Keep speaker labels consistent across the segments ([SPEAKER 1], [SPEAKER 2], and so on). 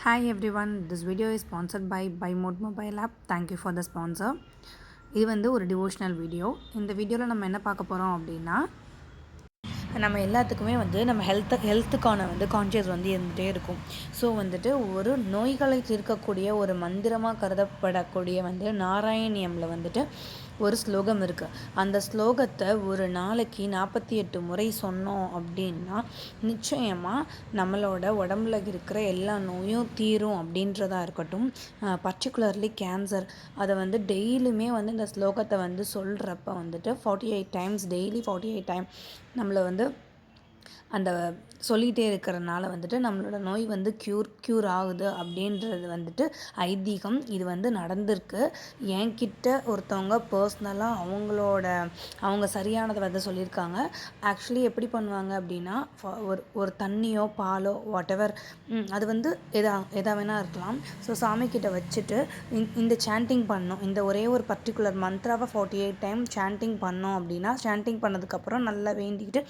[SPEAKER 1] Hi everyone, this video is sponsored by BuyMode Mobile App. Thank you for the sponsor. இது வந்து ஒரு devotional video. இந்த வீடியோவில் நம்ம என்ன பார்க்க போகிறோம் அப்படின்னா, நம்ம எல்லாத்துக்குமே வந்து நம்ம ஹெல்த்துக்கான வந்து கான்ஷியஸ் வந்து இருந்துகிட்டே இருக்கும். ஸோ வந்துட்டு ஒரு நோய்களை தீர்க்கக்கூடிய ஒரு மந்திரமாக கருதப்படக்கூடிய வந்து நாராயணியமில் வந்துட்டு ஒரு ஸ்லோகம் இருக்குது. அந்த ஸ்லோகத்தை ஒரு நாளைக்கு 48 முறை சொன்னோம் அப்படின்னா நிச்சயமாக நம்மளோட உடம்புல இருக்கிற எல்லா நோயும் தீரும் அப்படின்றதா இருக்கட்டும். பர்டிகுலர்லி கேன்சர், அதை வந்து டெய்லியுமே வந்து இந்த ஸ்லோகத்தை வந்து சொல்கிறப்ப வந்துட்டு 48 டைம்ஸ், டெய்லி 48 டைம் நம்மளை வந்து அந்த சொல்லிகிட்டே இருக்கிறனால வந்துட்டு நம்மளோட நோய் வந்து க்யூர் ஆகுது அப்படின்றது வந்துட்டு ஐதீகம். இது வந்து நடந்திருக்கு. என்கிட்ட ஒருத்தவங்க பர்சனலாக அவங்க சரியானதை வந்து சொல்லியிருக்காங்க. ஆக்சுவலி எப்படி பண்ணுவாங்க அப்படின்னா, ஒரு தண்ணியோ பாலோ வாட்டெவர், அது வந்து எதா வேணால் இருக்கலாம். ஸோ சாமிக்கிட்ட வச்சுட்டு இந்த சாண்டிங் பண்ணோம், இந்த ஒரே ஒரு பர்டிகுலர் மந்த்ராவை 48 டைம் சாண்டிங் பண்ணோம் அப்படின்னா, சாண்டிங் பண்ணதுக்கப்புறம் நல்லா வேண்டிக்கிட்டு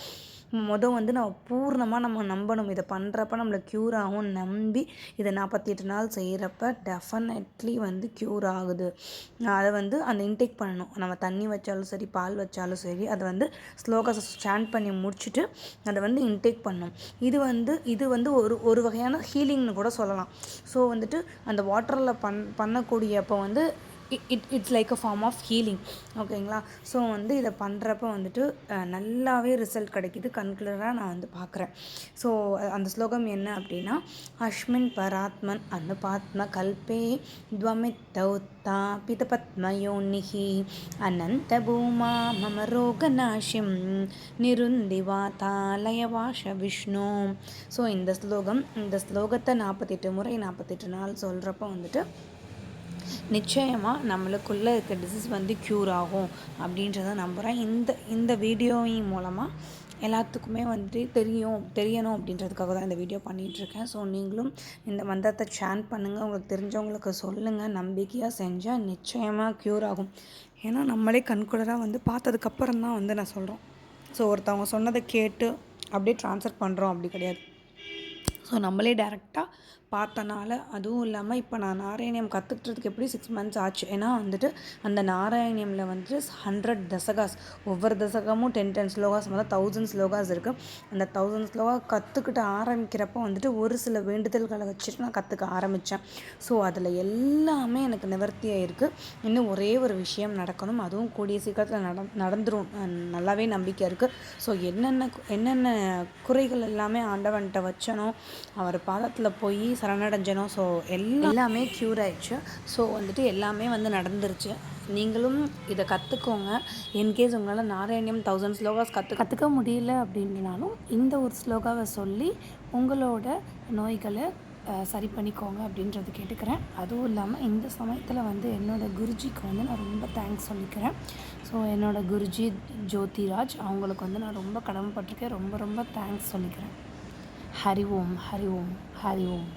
[SPEAKER 1] வந்து நம்ம நம்பணும். இதை பண்ணுறப்ப நம்மளை க்யூர் ஆகும் நம்பி இதை 48 நாள் செய்கிறப்ப டெஃபினெட்லி வந்து க்யூர் ஆகுது. அதை வந்து அந்த இன்டேக் பண்ணணும். நம்ம தண்ணி வச்சாலும் சரி, பால் வச்சாலும் சரி, அதை வந்து ஸ்லோகஸை ஸ்டாண்ட் பண்ணி முடிச்சுட்டு அதை வந்து இன்டேக் பண்ணணும். இது வந்து ஒரு வகையான ஹீலிங்னு கூட சொல்லலாம். ஸோ வந்துட்டு அந்த வாட்டரில் பண்ணக்கூடியப்போ வந்து it's like a form of healing. ஓகேங்களா? ஸோ வந்து இதை பண்ணுறப்ப வந்துட்டு நல்லாவே ரிசல்ட் கிடைக்கிது. கன்க்ளூராக நான் வந்து பார்க்குறேன். ஸோ அந்த ஸ்லோகம் என்ன அப்படின்னா, அஸ்மின் பராத்மன் அனுபாத்ம கல்பே துவமித்தௌத்தா பிதபத்மயோனிஹி அனந்த பூமா மம ரோகநாஷிம் நிருந்திவாதாலயவாஷ விஷ்ணு. ஸோ இந்த ஸ்லோகத்தை 48 முறை 48 நாள் சொல்கிறப்ப வந்துட்டு நிச்சயமாக நம்மளுக்குள்ளே இருக்க டிசீஸ் வந்து க்யூர் ஆகும் அப்படின்றத நம்புகிறேன். இந்த வீடியோவின் மூலமாக எல்லாத்துக்குமே வந்துட்டு தெரியணும் அப்படின்றதுக்காக தான் இந்த வீடியோ பண்ணிகிட்ருக்கேன். ஸோ நீங்களும் இந்த மந்திரத்தை சாண்ட் பண்ணுங்கள், உங்களுக்கு தெரிஞ்சவங்களுக்கு சொல்லுங்கள். நம்பிக்கையாக செஞ்சால் நிச்சயமாக க்யூர் ஆகும். ஏன்னா நம்மளே கண்குளராக வந்து பார்த்ததுக்கப்புறம் தான் வந்து நான் சொல்கிறோம். ஸோ ஒருத்தவங்க சொன்னதை கேட்டு அப்படியே ட்ரான்ஸ்ஃபர் பண்ணுறோம் அப்படி கிடையாது. ஸோ நம்மளே டேரெக்டாக பார்த்தனால, அதுவும் இல்லாமல் இப்போ நான் நாராயணியம் கற்றுக்கிறதுக்கு எப்படி 6 மந்த்ஸ் ஆச்சு. ஏன்னா வந்துட்டு அந்த நாராயணியமில் வந்துட்டு 100 தசகாஸ், ஒவ்வொரு தசகமும் 10 ஸ்லோகாஸ், மொத்தம் 1000 ஸ்லோகாஸ் இருக்குது. அந்த 1000 ஸ்லோகா கற்றுக்கிட்டு ஆரம்பிக்கிறப்போ வந்துட்டு ஒரு சில வேண்டுதல்களை வச்சுட்டு நான் கற்றுக்க ஆரம்பித்தேன். ஸோ அதில் எல்லாமே எனக்கு நிவர்த்தியாக இருக்குது. இன்னும் ஒரே ஒரு விஷயம் நடக்கணும், அதுவும் கூடிய சீக்கிரத்தில் நடந்துடும் நல்லாவே நம்பிக்கை இருக்குது. ஸோ என்னென்ன குறைகள் எல்லாமே ஆண்டவன்கிட்ட வச்சனோ, அவர் பாதத்தில் போய் சரணடைஞ்சனோ, ஸோ எல்லாமே க்யூர் ஆயிடுச்சு. ஸோ வந்துட்டு எல்லாமே வந்து நடந்துருச்சு. நீங்களும் இதை கற்றுக்கோங்க. இன்கேஸ் உங்களால் நாராயணியம் 1000 ஸ்லோகாஸ் கற்றுக்க முடியல அப்படின்னாலும் இந்த ஒரு ஸ்லோகாவை சொல்லி உங்களோட நோய்களை சரி பண்ணிக்கோங்க அப்படின்றது கேட்டுக்கிறேன். அதுவும் இல்லாமல் இந்த சமயத்தில் வந்து என்னோடய குருஜிக்கு வந்து நான் ரொம்ப தேங்க்ஸ் சொல்லிக்கிறேன். ஸோ என்னோடய குருஜி ஜோதிராஜ், அவங்களுக்கு வந்து நான் ரொம்ப கடமைப்பட்டிருக்கேன். ரொம்ப ரொம்ப தேங்க்ஸ் சொல்லிக்கிறேன். ஹரி ஓம், ஹரி ஓம், ஹரி ஓம்.